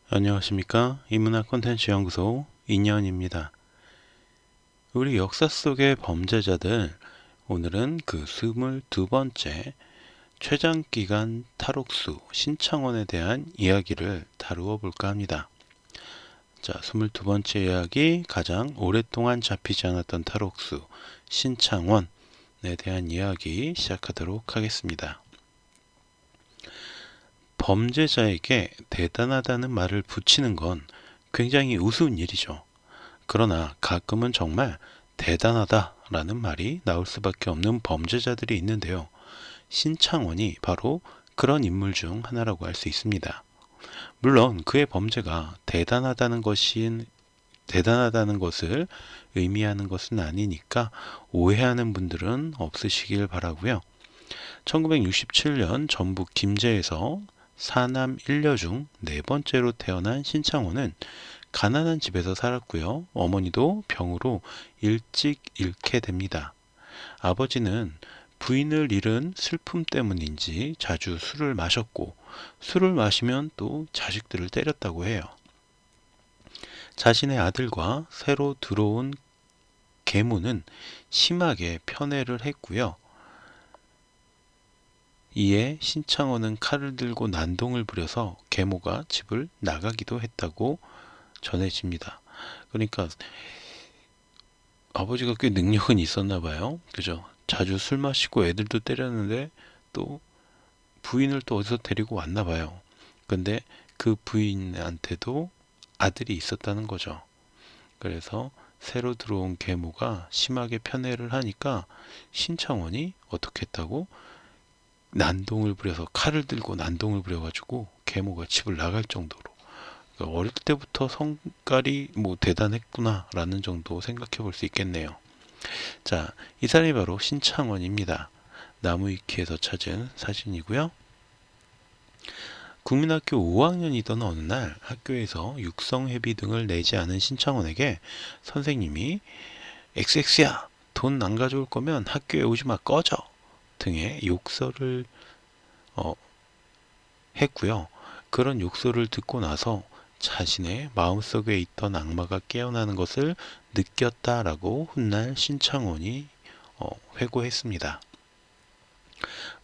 안녕하십니까. 인문학 콘텐츠 연구소 인연입니다. 우리 역사 속의 범죄자들, 오늘은 그 22번째 최장기간 탈옥수 신창원에 대한 이야기를 다루어 볼까 합니다. 자, 22번째 이야기, 가장 오랫동안 잡히지 않았던 탈옥수 신창원에 대한 이야기 시작하도록 하겠습니다. 범죄자에게 대단하다는 말을 붙이는 건 굉장히 우스운 일이죠. 그러나 가끔은 정말 대단하다라는 말이 나올 수밖에 없는 범죄자들이 있는데요. 신창원이 바로 그런 인물 중 하나라고 할 수 있습니다. 물론 그의 범죄가 대단하다는 것을 의미하는 것은 아니니까 오해하는 분들은 없으시길 바라고요. 1967년 전북 김제에서 사남 1녀 중 네 번째로 태어난 신창원은 가난한 집에서 살았고요. 어머니도 병으로 일찍 잃게 됩니다. 아버지는 부인을 잃은 슬픔 때문인지 자주 술을 마셨고, 술을 마시면 또 자식들을 때렸다고 해요. 자신의 아들과 새로 들어온 계모는 심하게 편애를 했고요. 이에 신창원은 칼을 들고 난동을 부려서 계모가 집을 나가기도 했다고 전해집니다. 그러니까 아버지가 꽤 능력은 있었나 봐요. 그죠? 자주 술 마시고 애들도 때렸는데 또 부인을 또 어디서 데리고 왔나 봐요. 근데 그 부인한테도 아들이 있었다는 거죠. 그래서 새로 들어온 계모가 심하게 편애를 하니까 신창원이 어떻게 했다고? 난동을 부려서 칼을 들고 난동을 부려가지고 계모가 집을 나갈 정도로, 그러니까 어릴 때부터 성깔이 대단했구나라는 정도 생각해 볼 수 있겠네요. 자, 이 사람이 바로 신창원입니다. 나무위키에서 찾은 사진이고요. 국민학교 5학년이던 어느 날 학교에서 육성회비 등을 내지 않은 신창원에게 선생님이 XX야, 돈 안 가져올 거면 학교에 오지 마, 꺼져 등의 욕설을 했고요. 그런 욕설을 듣고 나서 자신의 마음속에 있던 악마가 깨어나는 것을 느꼈다라고 훗날 신창원이 회고했습니다.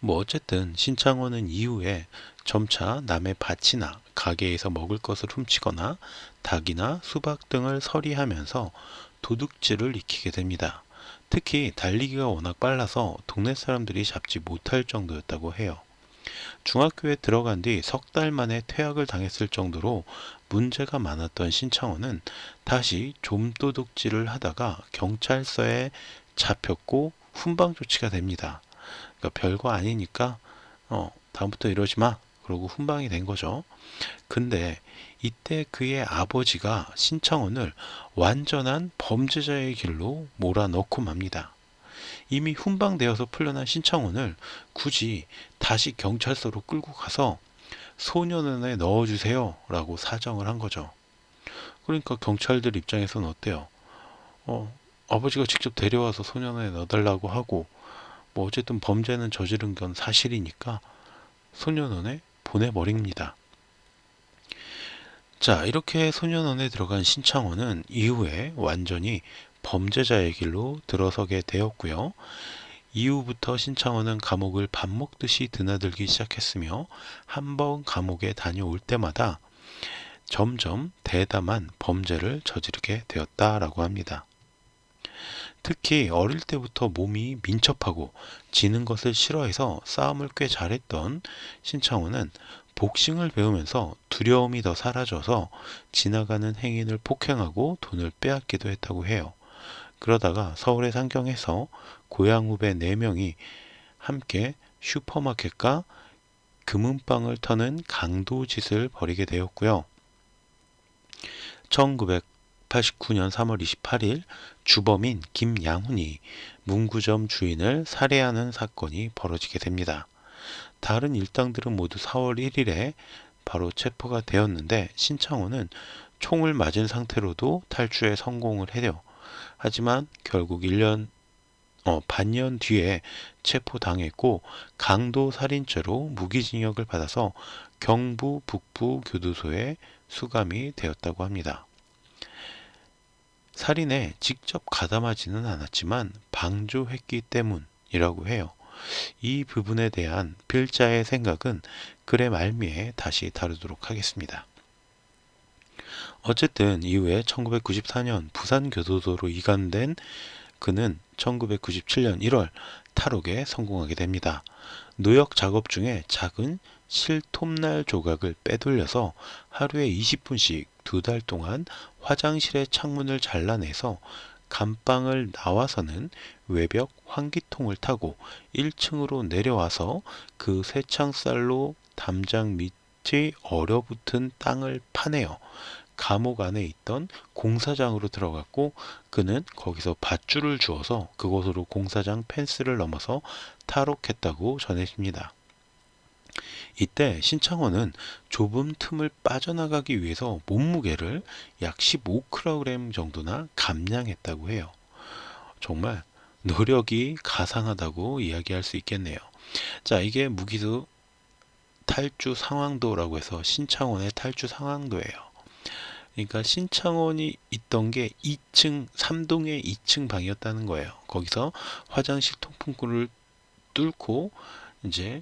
어쨌든 신창원은 이후에 점차 남의 밭이나 가게에서 먹을 것을 훔치거나 닭이나 수박 등을 서리하면서 도둑질을 익히게 됩니다. 특히 달리기가 워낙 빨라서 동네 사람들이 잡지 못할 정도였다고 해요. 중학교에 들어간 뒤 석 달 만에 퇴학을 당했을 정도로 문제가 많았던 신창원은 다시 좀도둑질을 하다가 경찰서에 잡혔고 훈방 조치가 됩니다. 그러니까 별거 아니니까 다음부터 이러지 마. 그러고 훈방이 된 거죠. 근데 이때 그의 아버지가 신창원을 완전한 범죄자의 길로 몰아넣고 맙니다. 이미 훈방되어서 풀려난 신창원을 굳이 다시 경찰서로 끌고 가서 소년원에 넣어주세요 라고 사정을 한 거죠. 그러니까 경찰들 입장에서는 어때요? 아버지가 직접 데려와서 소년원에 넣어달라고 하고 어쨌든 범죄는 저지른 건 사실이니까 소년원에 보내버립니다. 자, 이렇게 소년원에 들어간 신창원은 이후에 완전히 범죄자의 길로 들어서게 되었고요. 이후부터 신창원은 감옥을 밥 먹듯이 드나들기 시작했으며 한 번 감옥에 다녀올 때마다 점점 대담한 범죄를 저지르게 되었다라고 합니다. 특히 어릴 때부터 몸이 민첩하고 지는 것을 싫어해서 싸움을 꽤 잘했던 신창원은 복싱을 배우면서 두려움이 더 사라져서 지나가는 행인을 폭행하고 돈을 빼앗기도 했다고 해요. 그러다가 서울의 상경에서 고향 후배 4명이 함께 슈퍼마켓과 금은방을 터는 강도짓을 벌이게 되었고요. 1989년 3월 28일 주범인 김양훈이 문구점 주인을 살해하는 사건이 벌어지게 됩니다. 다른 일당들은 모두 4월 1일에 바로 체포가 되었는데 신창원은 총을 맞은 상태로도 탈주에 성공을 해요. 하지만 결국 반년 뒤에 체포당했고 강도 살인죄로 무기징역을 받아서 경부 북부 교도소에 수감이 되었다고 합니다. 살인에 직접 가담하지는 않았지만 방조했기 때문이라고 해요. 이 부분에 대한 필자의 생각은 글의 말미에 다시 다루도록 하겠습니다. 어쨌든 이후에 1994년 부산교도소로 이관된 그는 1997년 1월 탈옥에 성공하게 됩니다. 노역 작업 중에 작은 실톱날 조각을 빼돌려서 하루에 20분씩 2달 동안 화장실의 창문을 잘라내서 감방을 나와서는 외벽 환기통을 타고 1층으로 내려와서 그 쇠창살로 담장 밑이 얼어붙은 땅을 파내어 감옥 안에 있던 공사장으로 들어갔고 그는 거기서 밧줄을 주어서 그곳으로 공사장 펜스를 넘어서 탈옥했다고 전해집니다. 이때 신창원은 좁은 틈을 빠져나가기 위해서 몸무게를 약 15kg 정도나 감량했다고 해요. 정말 노력이 가상하다고 이야기할 수 있겠네요. 자, 이게 무기수 탈주 상황도라고 해서 신창원의 탈주 상황도예요. 그러니까 신창원이 있던 게 2층, 3동의 2층 방이었다는 거예요. 거기서 화장실 통풍구를 뚫고 이제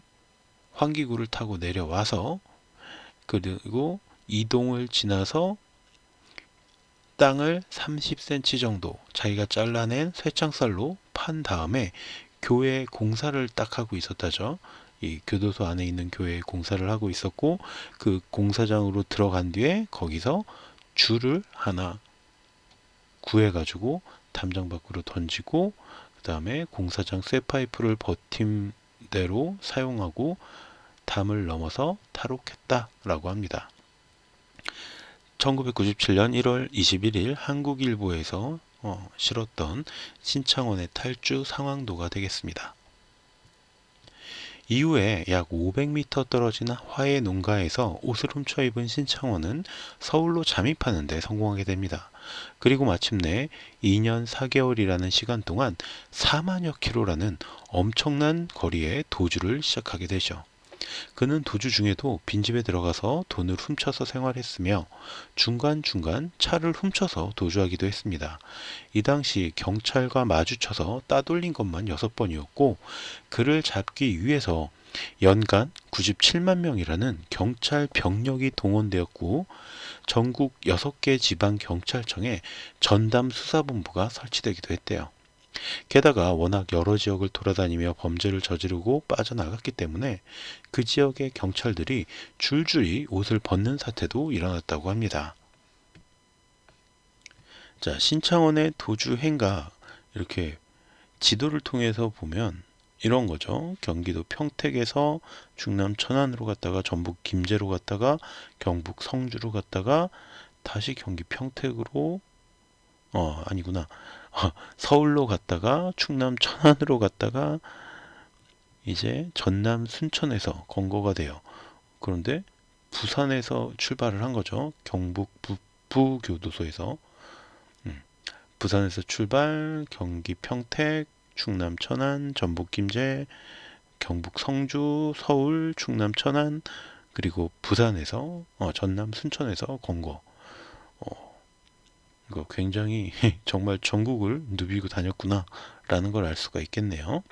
환기구를 타고 내려와서 그리고 2동을 지나서 땅을 30cm 정도 자기가 잘라낸 쇠창살로 판 다음에 교회 공사를 딱 하고 있었다죠. 이 교도소 안에 있는 교회에 공사를 하고 있었고 그 공사장으로 들어간 뒤에 거기서 줄을 하나 구해가지고 담장 밖으로 던지고 그 다음에 공사장 쇠파이프를 버팀대로 사용하고 담을 넘어서 탈옥했다라고 합니다. 1997년 1월 21일 한국일보에서 실었던 신창원의 탈주 상황도가 되겠습니다. 이후에 약 500m 떨어진 화해 농가에서 옷을 훔쳐 입은 신창원은 서울로 잠입하는 데 성공하게 됩니다. 그리고 마침내 2년 4개월이라는 시간 동안 4만여 킬로라는 엄청난 거리의 도주를 시작하게 되죠. 그는 도주 중에도 빈집에 들어가서 돈을 훔쳐서 생활했으며 중간중간 차를 훔쳐서 도주하기도 했습니다. 이 당시 경찰과 마주쳐서 따돌린 것만 6번이었고 그를 잡기 위해서 연간 97만 명이라는 경찰 병력이 동원되었고 전국 6개 지방경찰청에 전담 수사본부가 설치되기도 했대요. 게다가 워낙 여러 지역을 돌아다니며 범죄를 저지르고 빠져나갔기 때문에 그 지역의 경찰들이 줄줄이 옷을 벗는 사태도 일어났다고 합니다. 자, 신창원의 도주 행각 이렇게 지도를 통해서 보면 이런 거죠. 경기도 평택에서 충남 천안으로 갔다가 전북 김제로 갔다가 경북 성주로 갔다가 다시 경기 평택으로 아니구나. 서울로 갔다가 충남 천안으로 갔다가 이제 전남 순천에서 건거가 돼요. 그런데 부산에서 출발을 한 거죠. 경북 북부교도소에서 부산에서 출발, 경기 평택, 충남 천안, 전북 김제, 경북 성주, 서울, 충남 천안, 그리고 부산에서 전남 순천에서 건거. 이거 굉장히 정말 전국을 누비고 다녔구나 라는 걸 알 수가 있겠네요.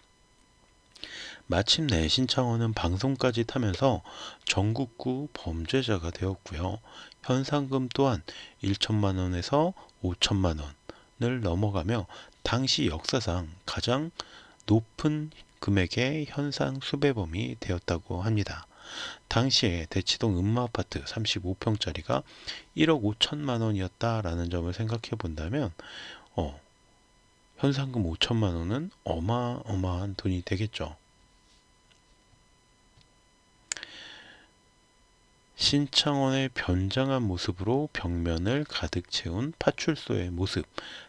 마침내 신창원은 방송까지 타면서 전국구 범죄자가 되었고요. 현상금 또한 1천만 원에서 5천만 원을 넘어가며 당시 역사상 가장 높은 금액의 현상 수배범이 되었다고 합니다. 당시에 대치동 음마아파트 35평짜리가 1억 5천만 원이었다라는 점을 생각해 본다면 현상금 5천만 원은 어마어마한 돈이 되겠죠. 신창원의 변장한 모습으로 벽면을 가득 채운 파출소의 모습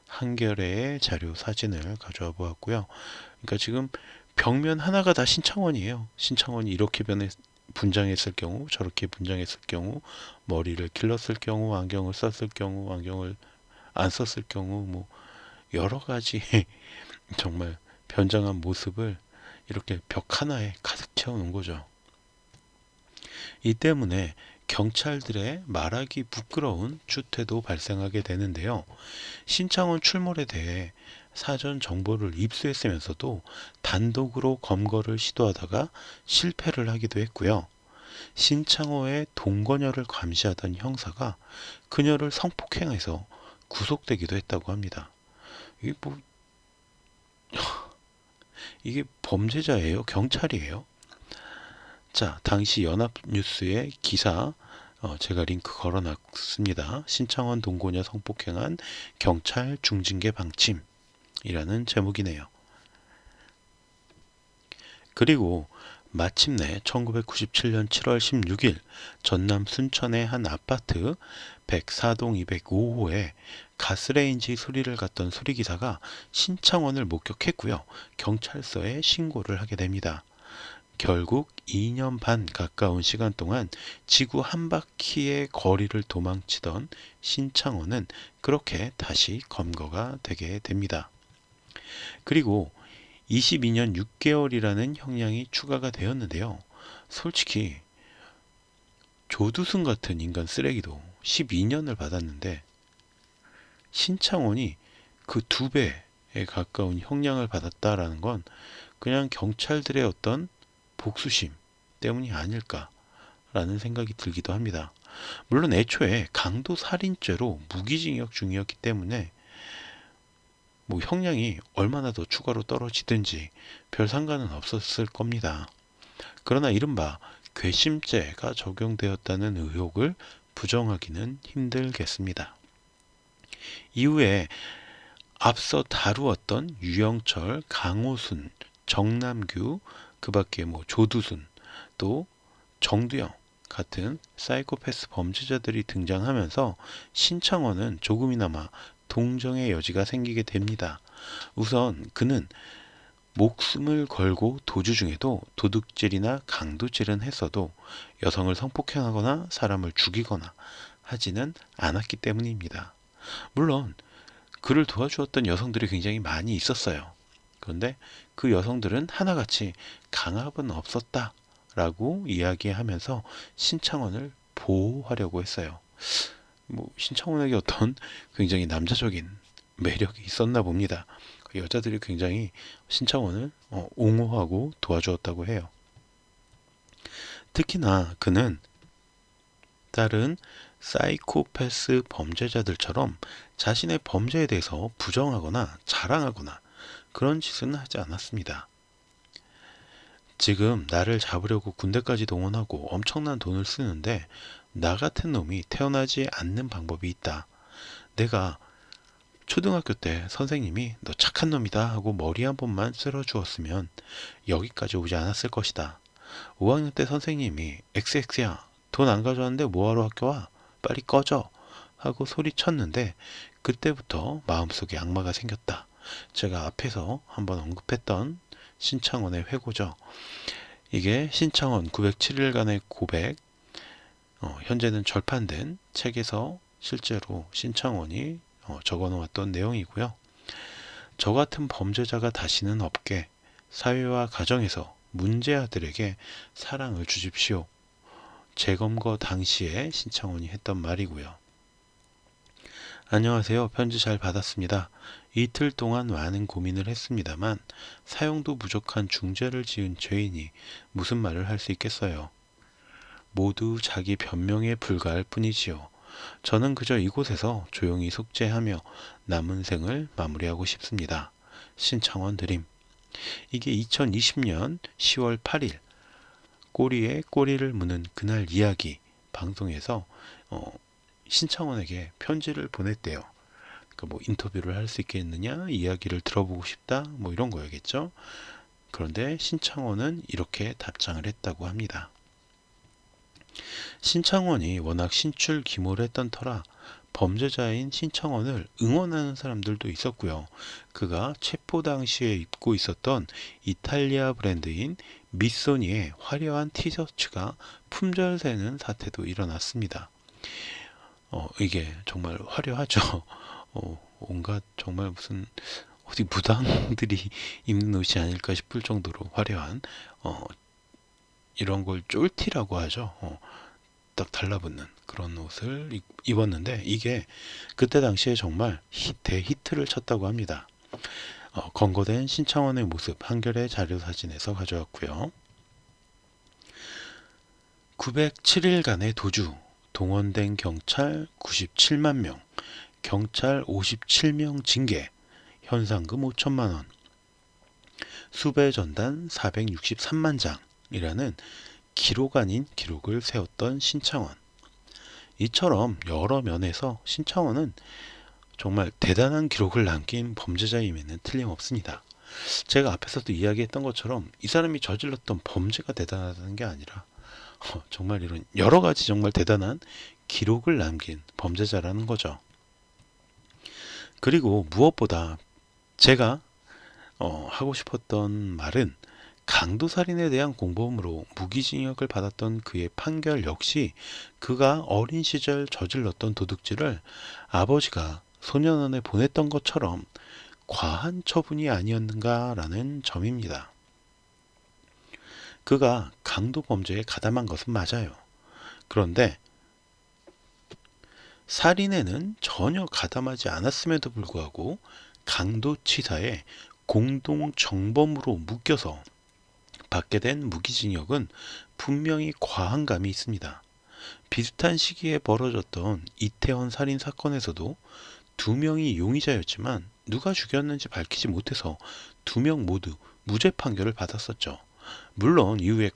한 겹의 자료 사진을 가져와 보았고요. 그러니까 지금 벽면 하나가 다 신창원이에요. 신창원이 이렇게 분장했을 경우, 저렇게 분장했을 경우, 머리를 길렀을 경우, 안경을 썼을 경우, 안경을 안 썼을 경우, 뭐 여러 가지 정말 변장한 모습을 이렇게 벽 하나에 가득 채워놓은 거죠. 이 때문에 경찰들의 말하기 부끄러운 추태도 발생하게 되는데요. 신창원 출몰에 대해 사전 정보를 입수했으면서도 단독으로 검거를 시도하다가 실패를 하기도 했고요. 신창호의 동거녀를 감시하던 형사가 그녀를 성폭행해서 구속되기도 했다고 합니다. 이게 뭐 이게 범죄자예요? 경찰이에요? 자, 당시 연합뉴스의 기사 제가 링크 걸어놨습니다. 신창원 동고녀 성폭행한 경찰 중징계 방침이라는 제목이네요. 그리고 마침내 1997년 7월 16일 전남 순천의 한 아파트 104동 205호에 가스레인지 수리를 갔던 수리기사가 신창원을 목격했고요. 경찰서에 신고를 하게 됩니다. 결국 2년 반 가까운 시간 동안 지구 한 바퀴의 거리를 도망치던 신창원은 그렇게 다시 검거가 되게 됩니다. 그리고 22년 6개월이라는 형량이 추가가 되었는데요. 솔직히 조두순 같은 인간 쓰레기도 12년을 받았는데 신창원이 그 2배에 가까운 형량을 받았다라는 건 그냥 경찰들의 어떤 복수심 때문이 아닐까라는 생각이 들기도 합니다. 물론 애초에 강도살인죄로 무기징역 중이었기 때문에 뭐 형량이 얼마나 더 추가로 떨어지든지 별 상관은 없었을 겁니다. 그러나 이른바 괘씸죄가 적용되었다는 의혹을 부정하기는 힘들겠습니다. 이후에 앞서 다루었던 유영철, 강호순, 정남규, 그 밖에 뭐 조두순, 또 정두영 같은 사이코패스 범죄자들이 등장하면서 신창원은 조금이나마 동정의 여지가 생기게 됩니다. 우선 그는 목숨을 걸고 도주 중에도 도둑질이나 강도질은 했어도 여성을 성폭행하거나 사람을 죽이거나 하지는 않았기 때문입니다. 물론 그를 도와주었던 여성들이 굉장히 많이 있었어요. 그런데 그 여성들은 하나같이 강압은 없었다라고 이야기하면서 신창원을 보호하려고 했어요. 뭐 신창원에게 어떤 굉장히 남자적인 매력이 있었나 봅니다. 여자들이 굉장히 신창원을 옹호하고 도와주었다고 해요. 특히나 그는 다른 사이코패스 범죄자들처럼 자신의 범죄에 대해서 부정하거나 자랑하거나 그런 짓은 하지 않았습니다. 지금 나를 잡으려고 군대까지 동원하고 엄청난 돈을 쓰는데 나 같은 놈이 태어나지 않는 방법이 있다. 내가 초등학교 때 선생님이 너 착한 놈이다 하고 머리 한 번만 쓸어 주었으면 여기까지 오지 않았을 것이다. 5학년 때 선생님이 XX야 돈 안 가져왔는데 뭐하러 학교 와? 빨리 꺼져 하고 소리쳤는데 그때부터 마음속에 악마가 생겼다. 제가 앞에서 한번 언급했던 신창원의 회고죠. 이게 신창원 907일간의 고백, 현재는 절판된 책에서 실제로 신창원이 적어놓았던 내용이고요. 저 같은 범죄자가 다시는 없게 사회와 가정에서 문제아들에게 사랑을 주십시오. 재검거 당시에 신창원이 했던 말이고요. 안녕하세요. 편지 잘 받았습니다. 이틀 동안 많은 고민을 했습니다만 사용도 부족한 중죄를 지은 죄인이 무슨 말을 할 수 있겠어요. 모두 자기 변명에 불과할 뿐이지요. 저는 그저 이곳에서 조용히 속죄하며 남은 생을 마무리하고 싶습니다. 신창원 드림. 이게 2020년 10월 8일 꼬리에 꼬리를 무는 그날 이야기 방송에서 신창원에게 편지를 보냈대요. 그러니까 뭐 인터뷰를 할 수 있겠느냐, 이야기를 들어보고 싶다, 뭐 이런 거였겠죠. 그런데 신창원은 이렇게 답장을 했다고 합니다. 신창원이 워낙 신출귀몰했던 터라 범죄자인 신창원을 응원하는 사람들도 있었고요. 그가 체포 당시에 입고 있었던 이탈리아 브랜드인 미소니의 화려한 티셔츠가 품절되는 사태도 일어났습니다. 이게 정말 화려하죠. 온갖 정말 무슨 어디 무당들이 입는 옷이 아닐까 싶을 정도로 화려한 이런 걸 쫄티라고 하죠. 딱 달라붙는 그런 옷을 입었는데 이게 그때 당시에 정말 대히트를 쳤다고 합니다. 검거된 신창원의 모습 한겨레 자료사진에서 가져왔고요. 907일간의 도주, 동원된 경찰 97만 명, 경찰 57명 징계, 현상금 5천만 원, 수배 전단 463만 장이라는 기록 아닌 기록을 세웠던 신창원. 이처럼 여러 면에서 신창원은 정말 대단한 기록을 남긴 범죄자임에는 틀림없습니다. 제가 앞에서도 이야기했던 것처럼 이 사람이 저질렀던 범죄가 대단하다는 게 아니라 정말 이런 여러 가지 정말 대단한 기록을 남긴 범죄자라는 거죠. 그리고 무엇보다 제가 하고 싶었던 말은 강도살인에 대한 공범으로 무기징역을 받았던 그의 판결 역시 그가 어린 시절 저질렀던 도둑질을 아버지가 소년원에 보냈던 것처럼 과한 처분이 아니었는가라는 점입니다. 그가 강도 범죄에 가담한 것은 맞아요. 그런데 살인에는 전혀 가담하지 않았음에도 불구하고 강도치사에 공동정범으로 묶여서 받게 된 무기징역은 분명히 과한 감이 있습니다. 비슷한 시기에 벌어졌던 이태원 살인 사건에서도 2명이 용의자였지만 누가 죽였는지 밝히지 못해서 2명 모두 무죄 판결을 받았었죠. 물론 이후에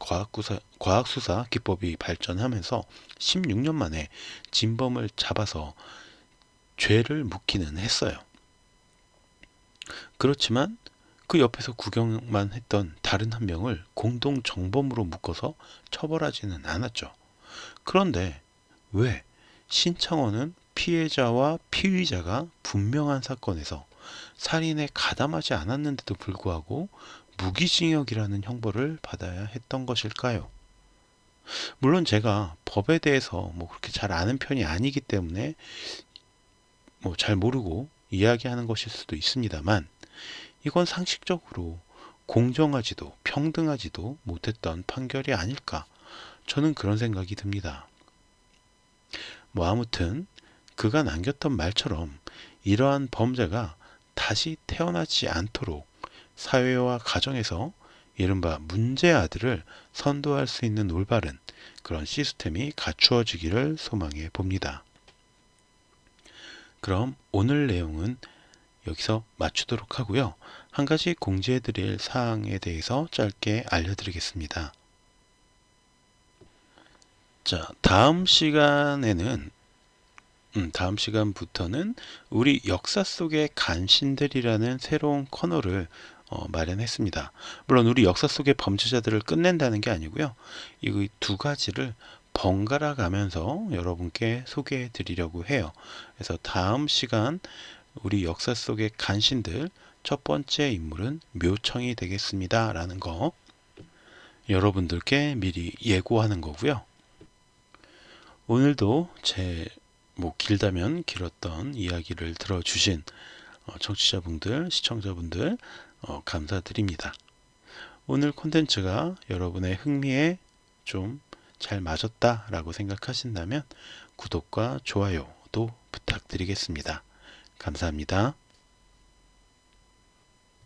과학수사 기법이 발전하면서 16년 만에 진범을 잡아서 죄를 묻기는 했어요. 그렇지만 그 옆에서 구경만 했던 다른 한 명을 공동정범으로 묶어서 처벌하지는 않았죠. 그런데 왜 신창원은 피해자와 피의자가 분명한 사건에서 살인에 가담하지 않았는데도 불구하고 무기징역이라는 형벌을 받아야 했던 것일까요? 물론 제가 법에 대해서 그렇게 잘 아는 편이 아니기 때문에 잘 모르고 이야기하는 것일 수도 있습니다만 이건 상식적으로 공정하지도 평등하지도 못했던 판결이 아닐까 저는 그런 생각이 듭니다. 아무튼 그가 남겼던 말처럼 이러한 범죄가 다시 태어나지 않도록 사회와 가정에서 이른바 문제 아들을 선도할 수 있는 올바른 그런 시스템이 갖추어지기를 소망해 봅니다. 그럼 오늘 내용은 여기서 마치도록 하고요. 한 가지 공지해 드릴 사항에 대해서 짧게 알려드리겠습니다. 자, 다음 시간부터는 우리 역사 속의 간신들이라는 새로운 코너를 마련했습니다. 물론 우리 역사 속의 범죄자들을 끝낸다는 게 아니고요. 이 두 가지를 번갈아 가면서 여러분께 소개해 드리려고 해요. 그래서 다음 시간 우리 역사 속의 간신들 첫 번째 인물은 묘청이 되겠습니다. 라는 거 여러분들께 미리 예고하는 거고요. 오늘도 제 길다면 길었던 이야기를 들어주신 청취자분들, 시청자분들 감사드립니다. 오늘 콘텐츠가 여러분의 흥미에 좀 잘 맞았다라고 생각하신다면 구독과 좋아요도 부탁드리겠습니다. 감사합니다.